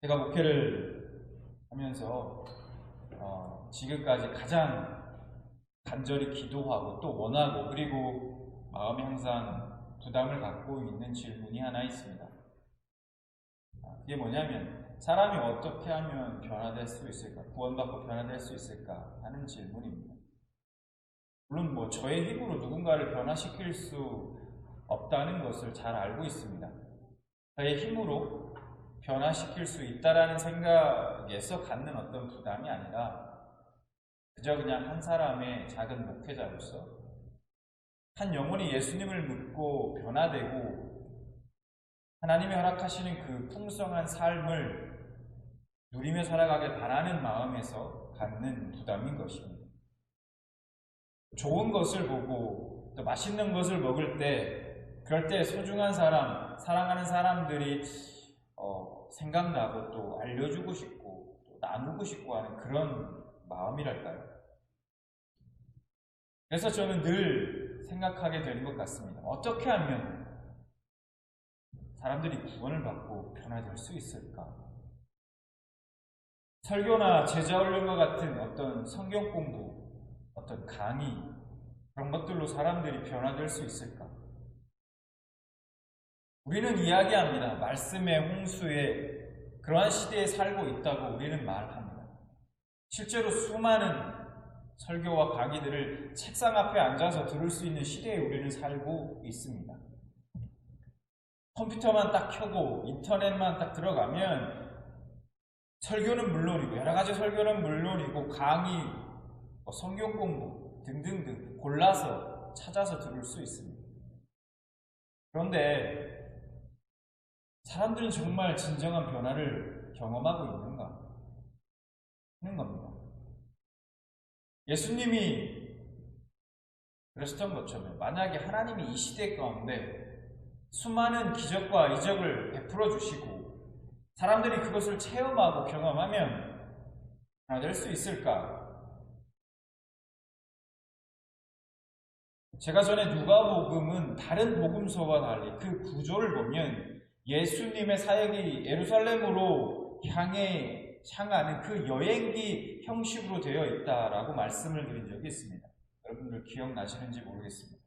제가 목회를 하면서 지금까지 가장 간절히 기도하고 또 원하고 그리고 마음에 항상 부담을 갖고 있는 질문이 하나 있습니다. 그게 뭐냐면 사람이 어떻게 하면 변화될 수 있을까? 구원받고 변화될 수 있을까? 하는 질문입니다. 물론 저의 힘으로 누군가를 변화시킬 수 없다는 것을 잘 알고 있습니다. 저의 힘으로 변화시킬 수 있다라는 생각에서 갖는 어떤 부담이 아니라 그저 그냥 한 사람의 작은 목회자로서 한 영혼이 예수님을 믿고 변화되고 하나님이 허락하시는 그 풍성한 삶을 누리며 살아가길 바라는 마음에서 갖는 부담인 것입니다. 좋은 것을 보고 또 맛있는 것을 먹을 때 그럴 때 소중한 사람, 사랑하는 사람들이 생각나고 또 알려주고 싶고 또 나누고 싶고 하는 그런 마음이랄까요? 그래서 저는 늘 생각하게 되는 것 같습니다. 어떻게 하면 사람들이 구원을 받고 변화될 수 있을까? 설교나 제자훈련과 같은 어떤 성경 공부, 어떤 강의, 그런 것들로 사람들이 변화될 수 있을까? 우리는 이야기합니다. 말씀의 홍수에 그러한 시대에 살고 있다고 우리는 말합니다. 실제로 수많은 설교와 강의들을 책상 앞에 앉아서 들을 수 있는 시대에 우리는 살고 있습니다. 컴퓨터만 딱 켜고 인터넷만 딱 들어가면 설교는 물론이고 여러 가지 설교는 물론이고 강의, 성경 공부 등등등 골라서 찾아서 들을 수 있습니다. 그런데 사람들은 정말 진정한 변화를 경험하고 있는가 하는 겁니다. 예수님이 그러셨던 것처럼 만약에 하나님이 이 시대 가운데 수많은 기적과 이적을 베풀어 주시고 사람들이 그것을 체험하고 경험하면 변화될 수 있을까? 제가 전에 누가복음은 다른 복음서와 달리 그 구조를 보면 예수님의 사역이 예루살렘으로 향하는 그 여행기 형식으로 되어 있다라고 말씀을 드린 적이 있습니다. 여러분들 기억나시는지 모르겠습니다.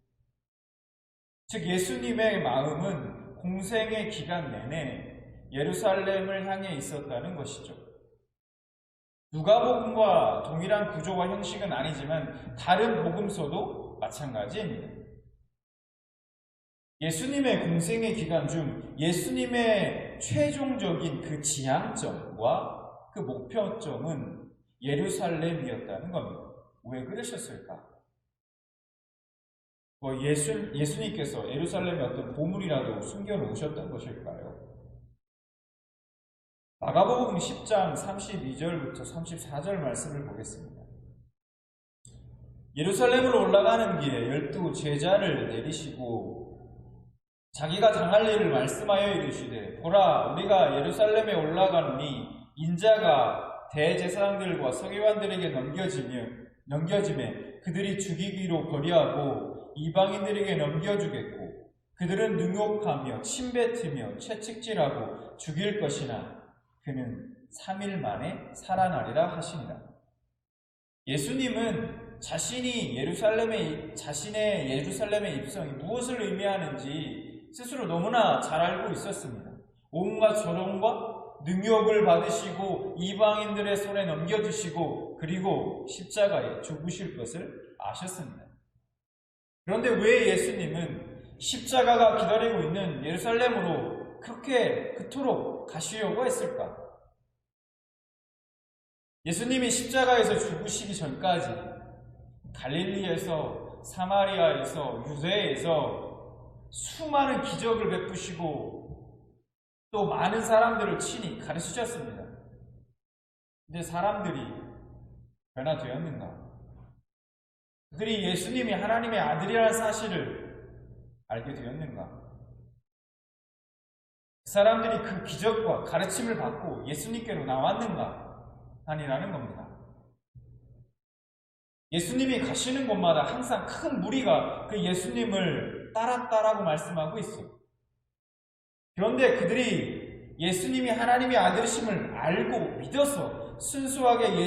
즉 예수님의 마음은 공생의 기간 내내 예루살렘을 향해 있었다는 것이죠. 누가복음과 동일한 구조와 형식은 아니지만 다른 복음서도 마찬가지입니다. 예수님의 공생의 기간 중 예수님의 최종적인 그 지향점과 그 목표점은 예루살렘이었다는 겁니다. 왜 그러셨을까? 예수님께서 예루살렘에 어떤 보물이라도 숨겨놓으셨던 것일까요? 마가복음 10장 32절부터 34절 말씀을 보겠습니다. 예루살렘으로 올라가는 길에 12 제자를 내리시고 자기가 당할 일을 말씀하여 이르시되 보라 우리가 예루살렘에 올라가노니 인자가 대제사장들과 서기관들에게 넘겨지매 그들이 죽이기로 거리하고 이방인들에게 넘겨주겠고 그들은 능욕하며 침뱉으며 채찍질하고 죽일 것이나 그는 3일 만에 살아나리라 하시니라. 예수님은 자신의 예루살렘의 입성이 무엇을 의미하는지 스스로 너무나 잘 알고 있었습니다. 온갖 조롱과 능욕을 받으시고 이방인들의 손에 넘겨주시고 그리고 십자가에 죽으실 것을 아셨습니다. 그런데 왜 예수님은 십자가가 기다리고 있는 예루살렘으로 그토록 가시려고 했을까? 예수님이 십자가에서 죽으시기 전까지 갈릴리에서 사마리아에서 유대에서 수많은 기적을 베푸시고 또 많은 사람들을 친히 가르치셨습니다. 근데 사람들이 변화되었는가? 그들이 예수님이 하나님의 아들이라는 사실을 알게 되었는가? 사람들이 그 기적과 가르침을 받고 예수님께로 나왔는가? 아니라는 겁니다. 예수님이 가시는 곳마다 항상 큰 무리가 그 예수님을 따랐다라고 말씀하고 있어요. 그런데 그들이 예수님이 하나님의 아들이심을 알고 믿어서 순수하게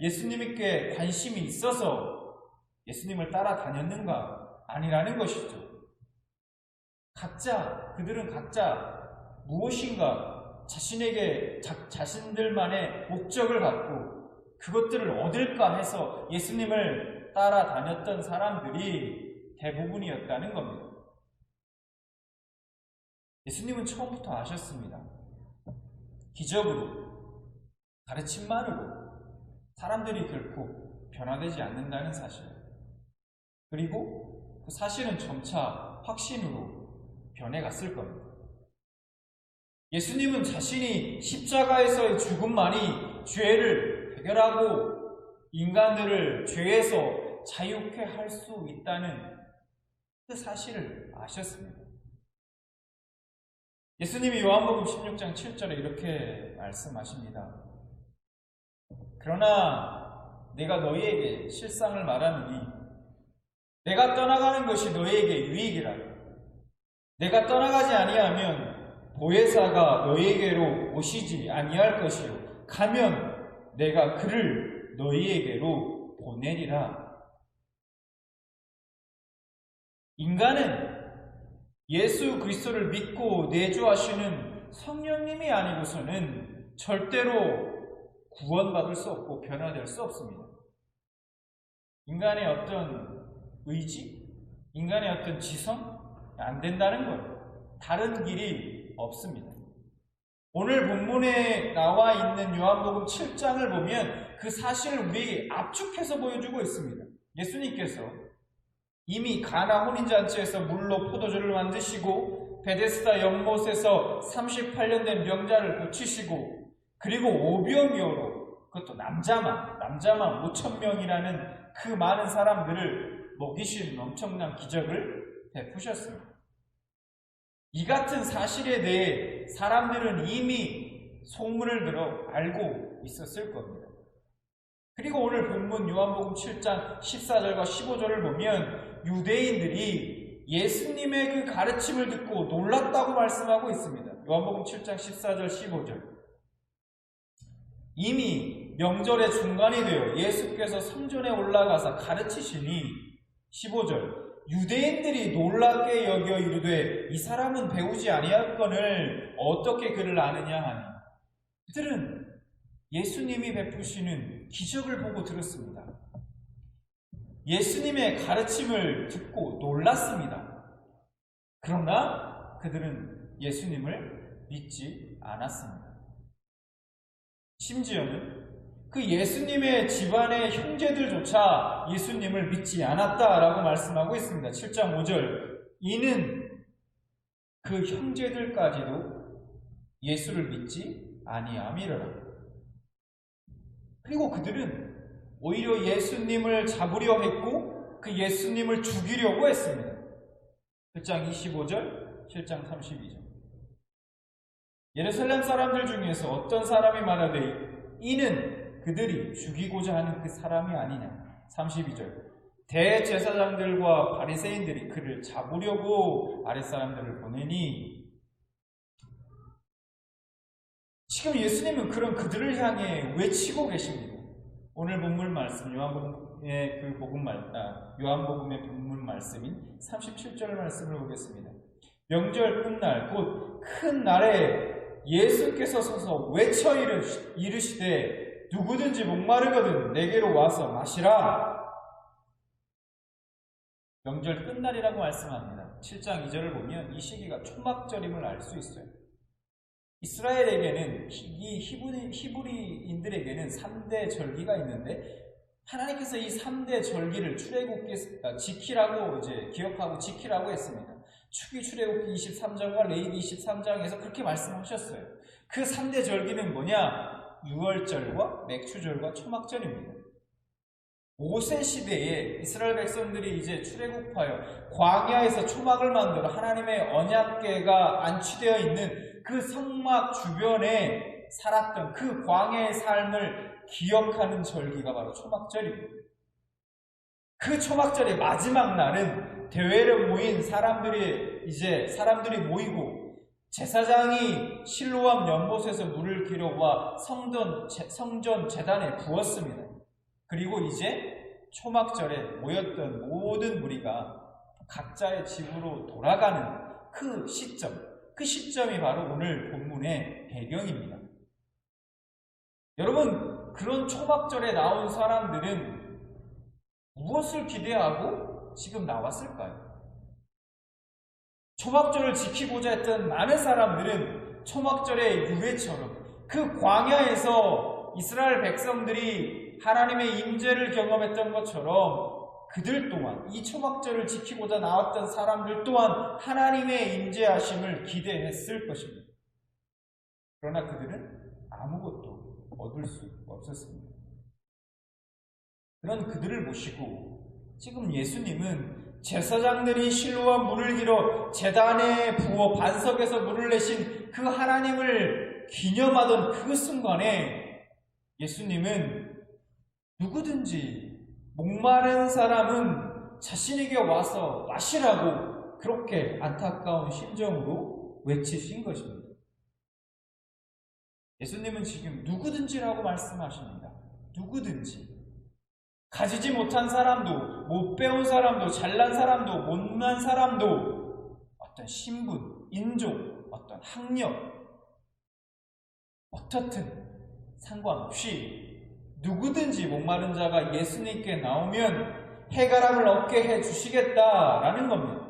예수님께 관심이 있어서 예수님을 따라다녔는가? 아니라는 것이죠. 그들은 각자 무엇인가 자신들만의 목적을 갖고 그것들을 얻을까 해서 예수님을 따라다녔던 사람들이 대부분이었다는 겁니다. 예수님은 처음부터 아셨습니다. 기적으로, 가르침만으로 사람들이 결코 변화되지 않는다는 사실. 그리고 그 사실은 점차 확신으로 변해갔을 겁니다. 예수님은 자신이 십자가에서의 죽음만이 죄를 해결하고 인간들을 죄에서 자유케 할 수 있다는 그 사실을 아셨습니다. 예수님이 요한복음 16장 7절에 이렇게 말씀하십니다. 그러나 내가 너희에게 실상을 말하노니 내가 떠나가는 것이 너희에게 유익이라. 내가 떠나가지 아니하면 보혜사가 너희에게로 오시지 아니할 것이요 가면 내가 그를 너희에게로 보내리라. 인간은 예수 그리스도를 믿고 내주하시는 성령님이 아니고서는 절대로 구원받을 수 없고 변화될 수 없습니다. 인간의 어떤 의지, 인간의 어떤 지성, 안 된다는 거예요. 다른 길이 없습니다. 오늘 본문에 나와 있는 요한복음 7장을 보면 그 사실을 우리에게 압축해서 보여주고 있습니다. 예수님께서 이미 가나 혼인잔치에서 물로 포도주를 만드시고 베데스다 연못에서 38년 된 병자를 고치시고 그리고 오병이어로 그것도 남자만 5,000명이라는 그 많은 사람들을 먹이시는 엄청난 기적을 베푸셨습니다. 이 같은 사실에 대해 사람들은 이미 소문을 들어 알고 있었을 겁니다. 그리고 오늘 본문 요한복음 7장 14절과 15절을 보면 유대인들이 예수님의 그 가르침을 듣고 놀랐다고 말씀하고 있습니다. 요한복음 7장 14절 15절. 이미 명절의 중간이 되어 예수께서 성전에 올라가서 가르치시니 15절. 유대인들이 놀랍게 여겨 이르되 이 사람은 배우지 아니하거늘 어떻게 그를 아느냐 하니 그들은 예수님이 베푸시는 기적을 보고 들었습니다. 예수님의 가르침을 듣고 놀랐습니다. 그러나 그들은 예수님을 믿지 않았습니다. 심지어는 그 예수님의 집안의 형제들조차 예수님을 믿지 않았다라고 말씀하고 있습니다. 7장 5절. 이는 그 형제들까지도 예수를 믿지 아니함이로라. 그리고 그들은 오히려 예수님을 잡으려 했고 그 예수님을 죽이려고 했습니다. 7장 25절, 7장 32절. 예루살렘 사람들 중에서 어떤 사람이 말하되 이는 그들이 죽이고자 하는 그 사람이 아니냐. 32절. 대제사장들과 바리새인들이 그를 잡으려고 아랫사람들을 보내니 지금 예수님은 그런 그들을 향해 외치고 계십니다. 오늘 본문 말씀 요한복음의 본문 말씀인 37절 말씀을 보겠습니다. 명절 끝날 곧 큰 날에 예수께서 서서 외쳐 이르시되 누구든지 목마르거든 내게로 와서 마시라. 명절 끝날이라고 말씀합니다. 7장 2절을 보면 이 시기가 초막절임을 알 수 있어요. 이스라엘에게는 이 히브리인들에게는 3대 절기가 있는데 하나님께서 이 3대 절기를 출애굽기 지키라고 기억하고 지키라고 했습니다. 축기 출애굽기 23장과 레위기 23장에서 그렇게 말씀하셨어요. 그 3대 절기는 뭐냐? 유월절과 맥추절과 초막절입니다. 모세 시대에 이스라엘 백성들이 이제 출애굽하여 광야에서 초막을 만들어 하나님의 언약궤가 안치되어 있는 그 성막 주변에 살았던 그 광야의 삶을 기억하는 절기가 바로 초막절입니다. 그 초막절의 마지막 날은 대회를 모인 사람들이 모이고 제사장이 실로암 연못에서 물을 길어와 성전 제단에 부었습니다. 그리고 이제 초막절에 모였던 모든 무리가 각자의 집으로 돌아가는 그 시점이 바로 오늘 본문의 배경입니다. 여러분, 그런 초막절에 나온 사람들은 무엇을 기대하고 지금 나왔을까요? 초막절을 지키고자 했던 많은 사람들은 초막절의 유해처럼 그 광야에서 이스라엘 백성들이 하나님의 임재를 경험했던 것처럼 그들 또한 이 초막절을 지키고자 나왔던 사람들 또한 하나님의 임재하심을 기대했을 것입니다. 그러나 그들은 아무것도 얻을 수 없었습니다. 그런 그들을 모시고 지금 예수님은 제사장들이 실로암 물을 길어 제단에 부어 반석에서 물을 내신 그 하나님을 기념하던 그 순간에 예수님은 누구든지 목마른 사람은 자신에게 와서 마시라고 그렇게 안타까운 심정으로 외치신 것입니다. 예수님은 지금 누구든지라고 말씀하십니다. 누구든지. 가지지 못한 사람도, 못 배운 사람도, 잘난 사람도, 못난 사람도, 어떤 신분, 인종, 어떤 학력, 어떻든 상관없이 누구든지 목마른 자가 예수님께 나오면 해가람을 얻게 해주시겠다라는 겁니다.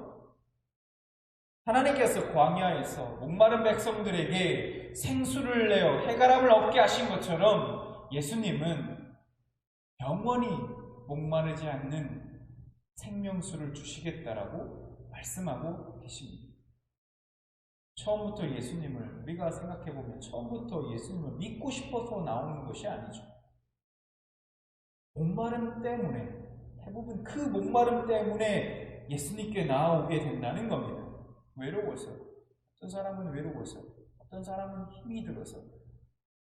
하나님께서 광야에서 목마른 백성들에게 생수를 내어 해가람을 얻게 하신 것처럼 예수님은 영원히 목마르지 않는 생명수를 주시겠다라고 말씀하고 계십니다. 처음부터 예수님을 우리가 생각해보면 처음부터 예수님을 믿고 싶어서 나오는 것이 아니죠. 목마름 때문에, 대부분 그 목마름 때문에 예수님께 나오게 된다는 겁니다. 외로워서, 어떤 사람은 외로워서, 어떤 사람은 힘이 들어서,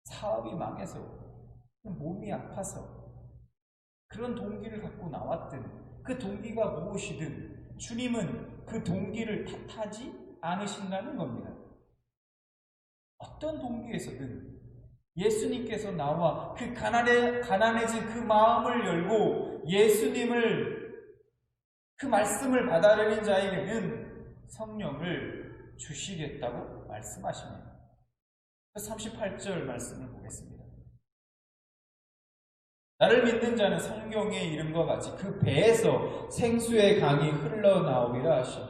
사업이 망해서, 몸이 아파서, 그런 동기를 갖고 나왔든 그 동기가 무엇이든 주님은 그 동기를 탓하지 않으신다는 겁니다. 어떤 동기에서든 예수님께서 나와 그 가난해진 그 마음을 열고 예수님을 그 말씀을 받아들인 자에게는 성령을 주시겠다고 말씀하십니다. 38절 말씀을 보겠습니다. 나를 믿는 자는 성경의 이름과 같이 그 배에서 생수의 강이 흘러나오리라 하시니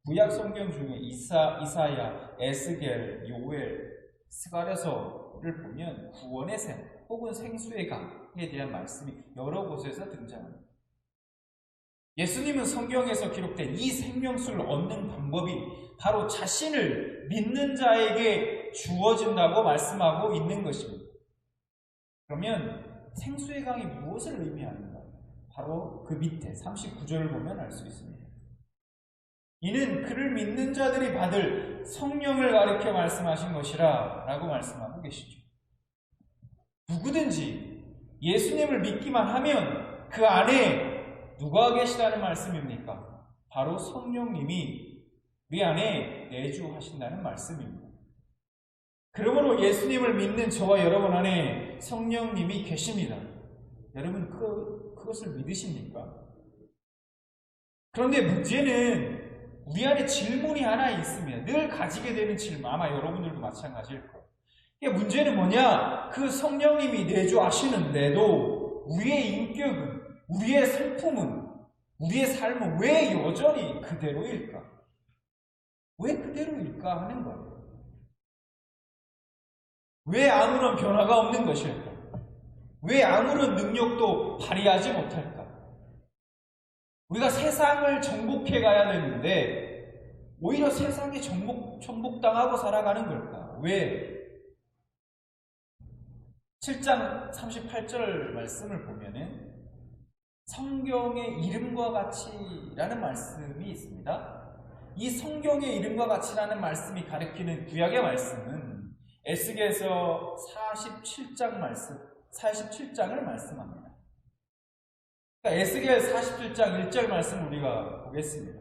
구약 성경 중에 이사야, 에스겔, 요엘, 스가랴서를 보면 구원의 샘 혹은 생수의 강에 대한 말씀이 여러 곳에서 등장합니다. 예수님은 성경에서 기록된 이 생명수를 얻는 방법이 바로 자신을 믿는 자에게 주어진다고 말씀하고 있는 것입니다. 그러면 생수의 강이 무엇을 의미하는가? 바로 그 밑에 39절을 보면 알 수 있습니다. 이는 그를 믿는 자들이 받을 성령을 가리켜 말씀하신 것이라 라고 말씀하고 계시죠. 누구든지 예수님을 믿기만 하면 그 안에 누가 계시다는 말씀입니까? 바로 성령님이 우리 안에 내주하신다는 말씀입니다. 그러므로 예수님을 믿는 저와 여러분 안에 성령님이 계십니다. 여러분 그것을 믿으십니까? 그런데 문제는 우리 안에 질문이 하나 있습니다. 늘 가지게 되는 질문, 아마 여러분들도 마찬가지일 거예요. 이게 문제는 뭐냐? 그 성령님이 내주하시는데도 우리의 인격은, 우리의 성품은, 우리의 삶은 왜 여전히 그대로일까? 왜 그대로일까 하는 거예요. 왜 아무런 변화가 없는 것일까? 왜 아무런 능력도 발휘하지 못할까? 우리가 세상을 정복해 가야 되는데 오히려 세상에 정복당하고 살아가는 걸까? 왜? 7장 38절 말씀을 보면은 성경의 이름과 같이라는 말씀이 있습니다. 이 성경의 이름과 같이라는 말씀이 가리키는 구약의 말씀은 에스겔서 47장을 말씀합니다. 그러니까 에스겔 47장 1절 말씀 우리가 보겠습니다.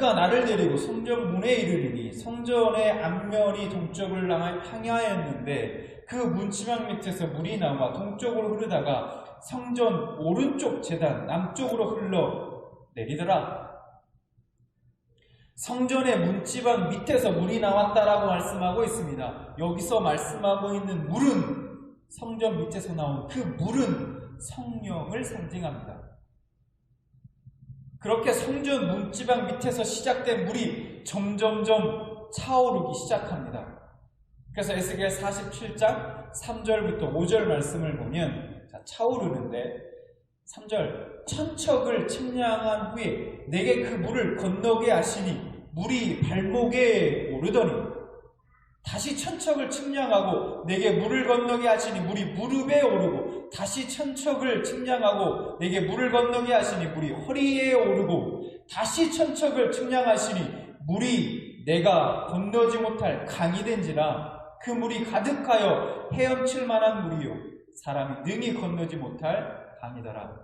그가 나를 데리고 성전 문에 이르리니 성전의 앞면이 동쪽을 향하였는데 그 문지방 밑에서 물이 나와 동쪽으로 흐르다가 성전 오른쪽 제단 남쪽으로 흘러 내리더라. 성전의 문지방 밑에서 물이 나왔다라고 말씀하고 있습니다. 여기서 말씀하고 있는 물은 성전 밑에서 나온 그 물은 성령을 상징합니다. 그렇게 성전 문지방 밑에서 시작된 물이 점점점 차오르기 시작합니다. 그래서 에스겔 47장 3절부터 5절 말씀을 보면 차오르는데 3절 천척을 측량한 후에 내게 그 물을 건너게 하시니 물이 발목에 오르더니 다시 천척을 측량하고 내게 물을 건너게 하시니 물이 무릎에 오르고 다시 천척을 측량하고 내게 물을 건너게 하시니 물이 허리에 오르고 다시 천척을 측량하시니 물이 내가 건너지 못할 강이 된지라 그 물이 가득하여 헤엄칠 만한 물이요 사람이 능히 건너지 못할 강이더라.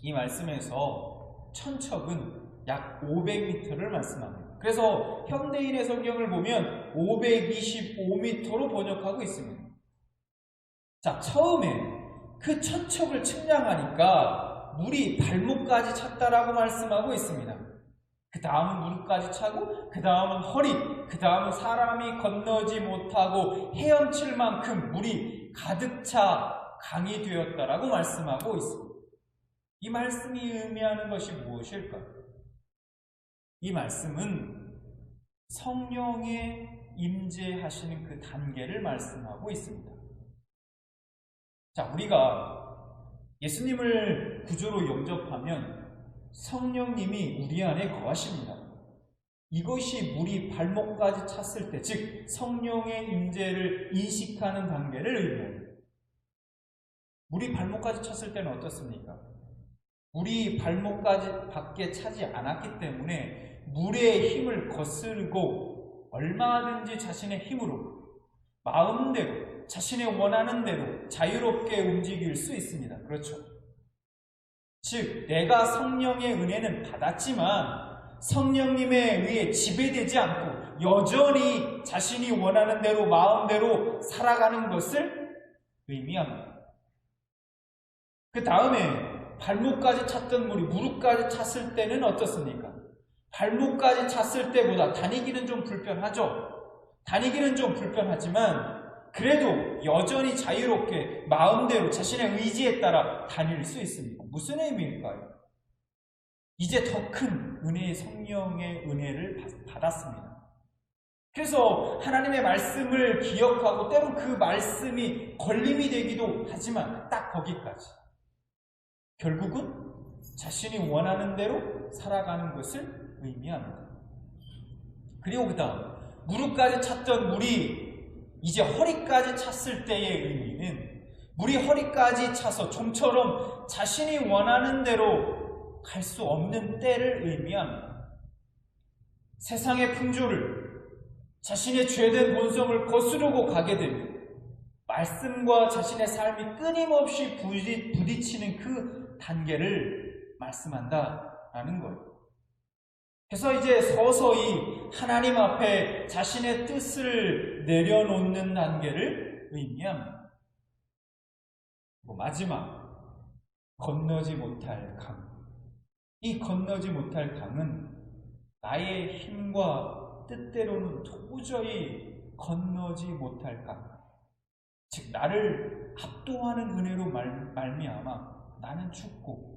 이 말씀에서 천척은 약 500m를 말씀합니다. 그래서 현대인의 성경을 보면 525m로 번역하고 있습니다. 자, 처음에 그 천척을 측량하니까 물이 발목까지 찼다라고 말씀하고 있습니다. 그 다음은 무릎까지 차고, 그 다음은 허리, 그 다음은 사람이 건너지 못하고 헤엄칠 만큼 물이 가득 차 강이 되었다라고 말씀하고 있습니다. 이 말씀이 의미하는 것이 무엇일까요? 이 말씀은 성령의 임재하시는 그 단계를 말씀하고 있습니다. 자, 우리가 예수님을 구주로 영접하면 성령님이 우리 안에 거하십니다. 이것이 물이 발목까지 찼을 때, 즉 성령의 임재를 인식하는 단계를 의미합니다. 물이 발목까지 찼을 때는 어떻습니까? 물이 발목까지 밖에 차지 않았기 때문에 물의 힘을 거스르고 얼마든지 자신의 힘으로 마음대로 자신의 원하는 대로 자유롭게 움직일 수 있습니다. 그렇죠? 즉 내가 성령의 은혜는 받았지만 성령님에 의해 지배되지 않고 여전히 자신이 원하는 대로 마음대로 살아가는 것을 의미합니다. 그 다음에 발목까지 찼던 물이 무릎까지 찼을 때는 어떻습니까? 발목까지 찼을 때보다 다니기는 좀 불편하죠. 다니기는 좀 불편하지만 그래도 여전히 자유롭게 마음대로 자신의 의지에 따라 다닐 수 있습니다. 무슨 의미일까요? 이제 더 큰 은혜의 성령의 은혜를 받았습니다. 그래서 하나님의 말씀을 기억하고 때론 그 말씀이 걸림이 되기도 하지만 딱 거기까지. 결국은 자신이 원하는 대로 살아가는 것을 의미합니다. 그리고 그 다음 무릎까지 찼던 물이 이제 허리까지 찼을 때의 의미는 물이 허리까지 차서 좀처럼 자신이 원하는 대로 갈 수 없는 때를 의미합니다. 세상의 풍조를 자신의 죄된 본성을 거스르고 가게 되면 말씀과 자신의 삶이 끊임없이 부딪히는 그 단계를 말씀한다라는 거예요. 그래서 이제 서서히 하나님 앞에 자신의 뜻을 내려놓는 단계를 의미합니다. 마지막, 건너지 못할 강. 이 건너지 못할 강은 나의 힘과 뜻대로는 도저히 건너지 못할 강. 즉 나를 압도하는 은혜로 말미암아 나는 죽고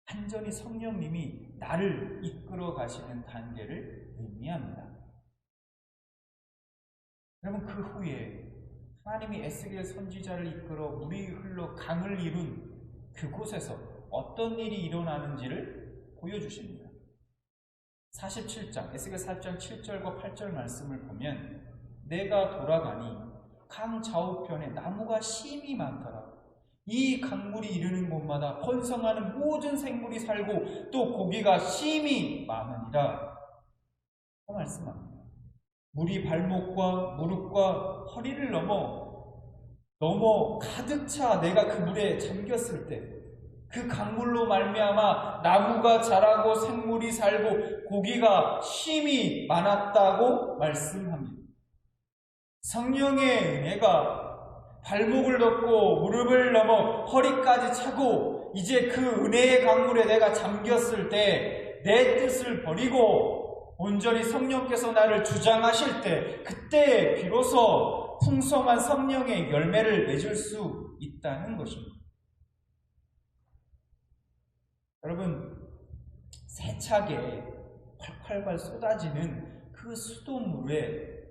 완전히 성령님이 나를 이끌어 가시는 단계를 의미합니다. 여러분 그 후에 하나님이 에스겔 선지자를 이끌어 물이 흘러 강을 이룬 그곳에서 어떤 일이 일어나는지를 보여주십니다. 47장, 에스겔 4장 7절과 8절 말씀을 보면 내가 돌아가니 강 좌우편에 나무가 심이 많더라. 이 강물이 이르는 곳마다 번성하는 모든 생물이 살고 또 고기가 심이 많으니라. 말씀합니다. 물이 발목과 무릎과 허리를 넘어 가득 차 내가 그 물에 잠겼을 때 그 강물로 말미암아 나무가 자라고 생물이 살고 고기가 쉼이 많았다고 말씀합니다. 성령의 은혜가 발목을 덮고 무릎을 넘어 허리까지 차고 이제 그 은혜의 강물에 내가 잠겼을 때 내 뜻을 버리고 온전히 성령께서 나를 주장하실 때 그때 비로소 풍성한 성령의 열매를 맺을 수 있다는 것입니다. 여러분, 세차게 콸콸콸 쏟아지는 그 수돗물을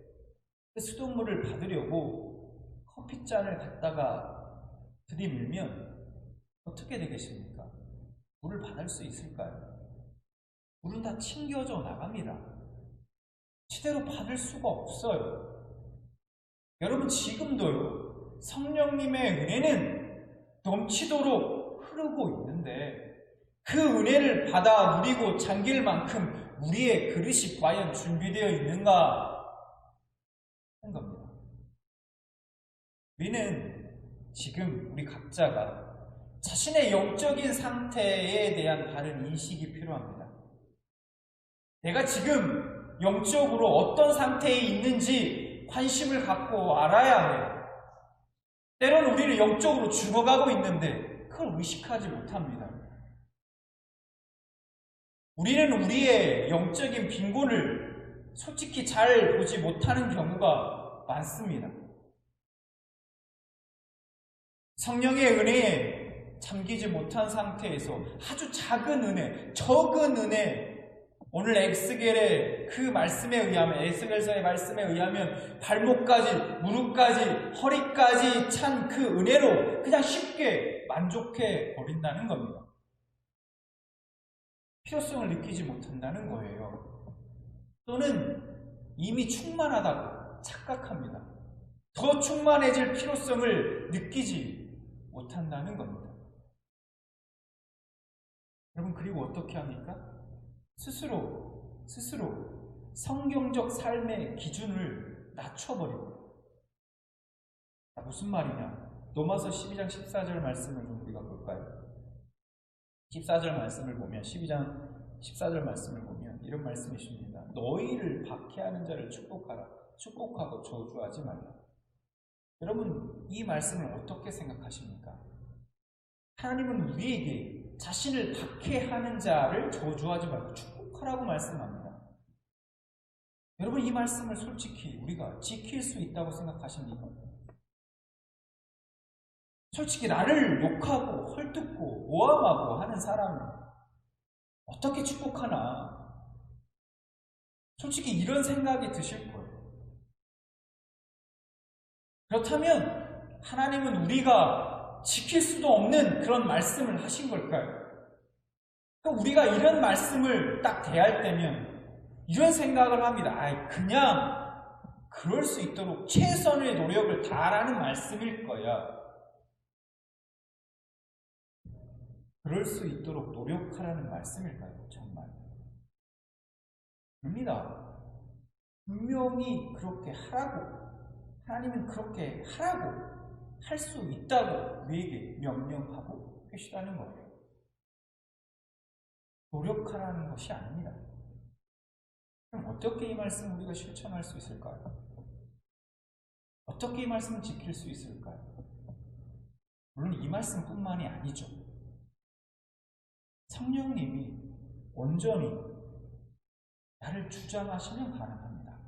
받으려고 커피잔을 갖다가 들이밀면 어떻게 되겠습니까? 물을 받을 수 있을까요? 물은 다 튕겨져 나갑니다. 제대로 받을 수가 없어요. 여러분, 지금도요, 성령님의 은혜는 넘치도록 흐르고 있는데 그 은혜를 받아 누리고 잠길 만큼 우리의 그릇이 과연 준비되어 있는가 하는 겁니다. 우리는 지금 우리 각자가 자신의 영적인 상태에 대한 바른 인식이 필요합니다. 내가 지금 영적으로 어떤 상태에 있는지 관심을 갖고 알아야 해요. 때로는 우리는 영적으로 죽어가고 있는데 그걸 의식하지 못합니다. 우리는 우리의 영적인 빈곤을 솔직히 잘 보지 못하는 경우가 많습니다. 성령의 은혜에 잠기지 못한 상태에서 아주 작은 은혜, 적은 은혜, 오늘 에스겔의 그 말씀에 의하면, 에스겔서의 말씀에 의하면 발목까지, 무릎까지, 허리까지 찬 그 은혜로 그냥 쉽게 만족해 버린다는 겁니다. 필요성을 느끼지 못한다는 거예요. 또는 이미 충만하다고 착각합니다. 더 충만해질 필요성을 느끼지 못한다는 겁니다. 여러분, 그리고 어떻게 합니까? 스스로 성경적 삶의 기준을 낮춰버리고. 무슨 말이냐? 로마서 12장 14절 말씀을 좀 우리가 볼까요? 14절 말씀을 보면, 12장 14절 말씀을 보면 이런 말씀이 있습니다. 너희를 박해하는 자를 축복하라. 축복하고 저주하지 말라. 여러분, 이 말씀을 어떻게 생각하십니까? 하나님은 우리에게 자신을 박해하는 자를 저주하지 말고 축복하라고 말씀합니다. 여러분, 이 말씀을 솔직히 우리가 지킬 수 있다고 생각하십니까? 솔직히 나를 욕하고 헐뜯고 모함하고 하는 사람을 어떻게 축복하나? 솔직히 이런 생각이 드실 거예요. 그렇다면 하나님은 우리가 지킬 수도 없는 그런 말씀을 하신 걸까요? 우리가 이런 말씀을 딱 대할 때면 이런 생각을 합니다. 그냥 그럴 수 있도록 최선의 노력을 다하라는 말씀일 거야. 그럴 수 있도록 노력하라는 말씀일까요? 정말? 아닙니다. 분명히 그렇게 하라고, 하나님은 그렇게 하라고, 할 수 있다고 우리에게 명령하고 계시다는 거예요. 노력하라는 것이 아닙니다. 그럼 어떻게 이 말씀 우리가 실천할 수 있을까요? 어떻게 이 말씀을 지킬 수 있을까요? 물론 이 말씀뿐만이 아니죠. 성령님이 온전히 나를 주장하시면 가능합니다.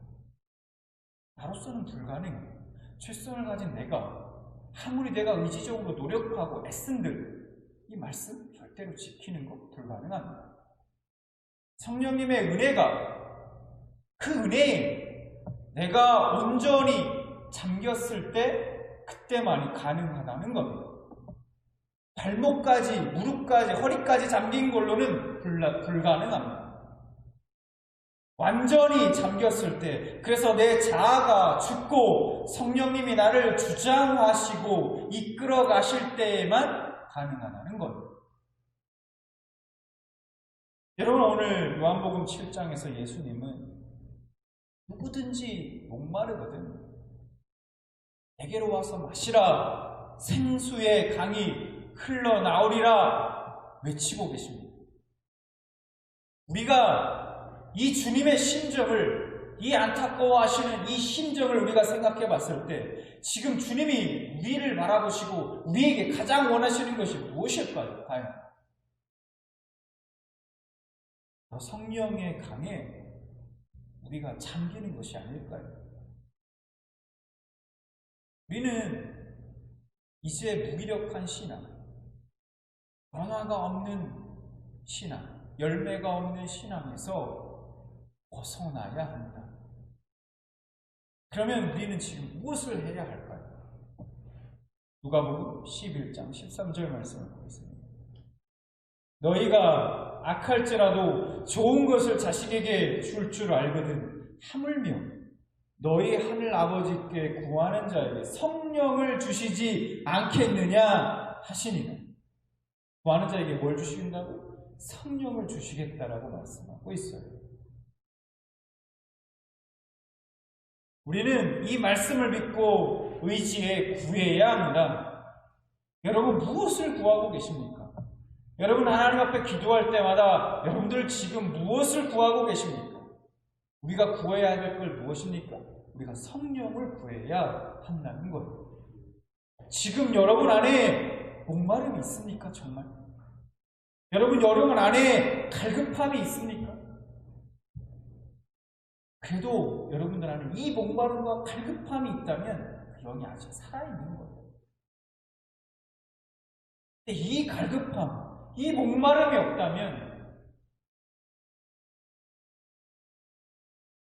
나로서는 불가능해요. 최선을 가진 내가, 아무리 내가 의지적으로 노력하고 애쓴들 이 말씀 절대로 지키는 것 불가능합니다. 성령님의 은혜가, 그 은혜에 내가 온전히 잠겼을 때 그때만이 가능하다는 겁니다. 발목까지, 무릎까지, 허리까지 잠긴 걸로는 불가능합니다. 완전히 잠겼을 때, 그래서 내 자아가 죽고 성령님이 나를 주장하시고 이끌어 가실 때에만 가능하다는 겁니다. 여러분, 오늘 요한복음 7장에서 예수님은 누구든지 목마르거든 내게로 와서 마시라. 생수의 강이 흘러나오리라 외치고 계십니다. 우리가 이 주님의 심정을, 이 안타까워하시는 이 심정을 우리가 생각해 봤을 때 지금 주님이 우리를 바라보시고 우리에게 가장 원하시는 것이 무엇일까요? 과연 성령의 강에 우리가 잠기는 것이 아닐까요? 우리는 이제 무기력한 신앙, 변화가 없는 신앙, 열매가 없는 신앙에서 벗어나야 합니다. 그러면 우리는 지금 무엇을 해야 할까요? 누가복음 11장 13절 말씀을 보겠습니다. 너희가 악할지라도 좋은 것을 자식에게 줄 줄 알거든 하물며 너희 하늘 아버지께 구하는 자에게 성령을 주시지 않겠느냐 하시니라. 구하는 자에게 뭘 주신다고? 성령을 주시겠다라고 말씀하고 있어요. 우리는 이 말씀을 믿고 의지에 구해야 합니다. 여러분 무엇을 구하고 계십니까? 여러분 하나님 앞에 기도할 때마다 여러분들 지금 무엇을 구하고 계십니까? 우리가 구해야 될 걸 무엇입니까? 우리가 성령을 구해야 한다는 거예요. 지금 여러분 안에 목마름이 있습니까? 정말? 여러분 안에 갈급함이 있습니까? 그래도 여러분들 안에 이 목마름과 갈급함이 있다면 그 영이 아직 살아있는 거예요. 근데 이 갈급함, 이 목마름이 없다면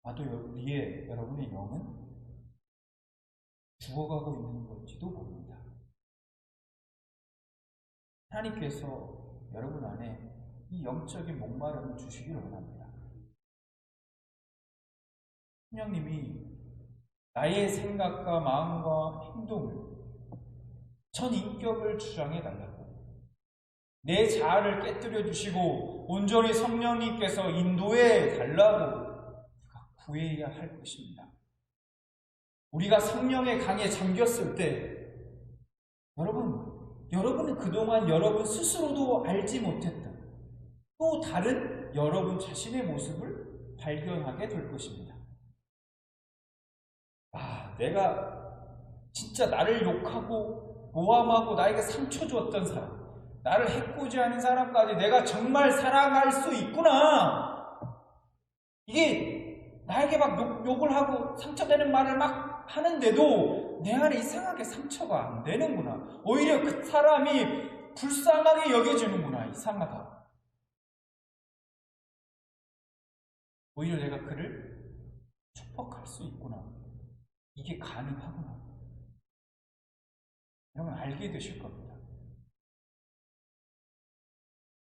아도 위에 여러분의 영은 죽어가고 있는 건지도 모릅니다. 하나님께서 여러분 안에 이 영적인 목마름을 주시길 원합니다. 성령님이 나의 생각과 마음과 행동을, 전 인격을 주장해 달라고, 내 자아를 깨뜨려 주시고 온전히 성령님께서 인도해 달라고 구해야 할 것입니다. 우리가 성령의 강에 잠겼을 때 여러분은 그동안 여러분 스스로도 알지 못했던 또 다른 여러분 자신의 모습을 발견하게 될 것입니다. 내가 진짜 나를 욕하고 모함하고 나에게 상처 주었던 사람, 나를 해코지하는 사람까지 내가 정말 사랑할 수 있구나. 이게 나에게 막 욕을 하고 상처되는 말을 막 하는데도 내 안에 이상하게 상처가 안 되는구나. 오히려 그 사람이 불쌍하게 여겨지는구나. 이상하다. 오히려 내가 그를 축복할 수 있구나. 이게 가능하구나. 여러분 알게 되실 겁니다.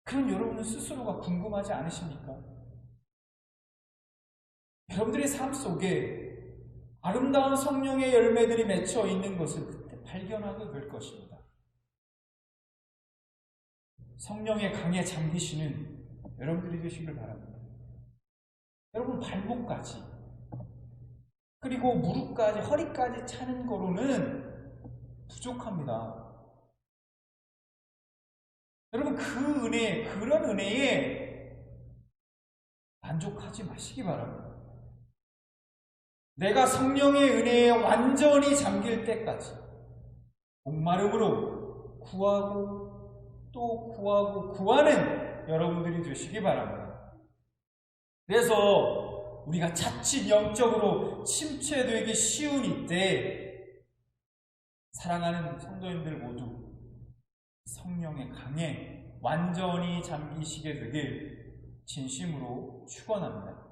그럼 여러분은 스스로가 궁금하지 않으십니까? 여러분들의 삶 속에 아름다운 성령의 열매들이 맺혀 있는 것을 그때 발견하게 될 것입니다. 성령의 강에 잠기시는 여러분들이 되시길 바랍니다. 여러분 발목까지, 그리고 무릎까지, 허리까지 차는 거로는 부족합니다. 여러분 그 은혜, 그런 은혜에 만족하지 마시기 바랍니다. 내가 성령의 은혜에 완전히 잠길 때까지 목마름으로 구하고 또 구하고 구하는 여러분들이 되시기 바랍니다. 그래서 우리가 자칫 영적으로 침체되기 쉬운 이때 사랑하는 성도님들 모두 성령의 강에 완전히 잠기시게 되길 진심으로 축원합니다.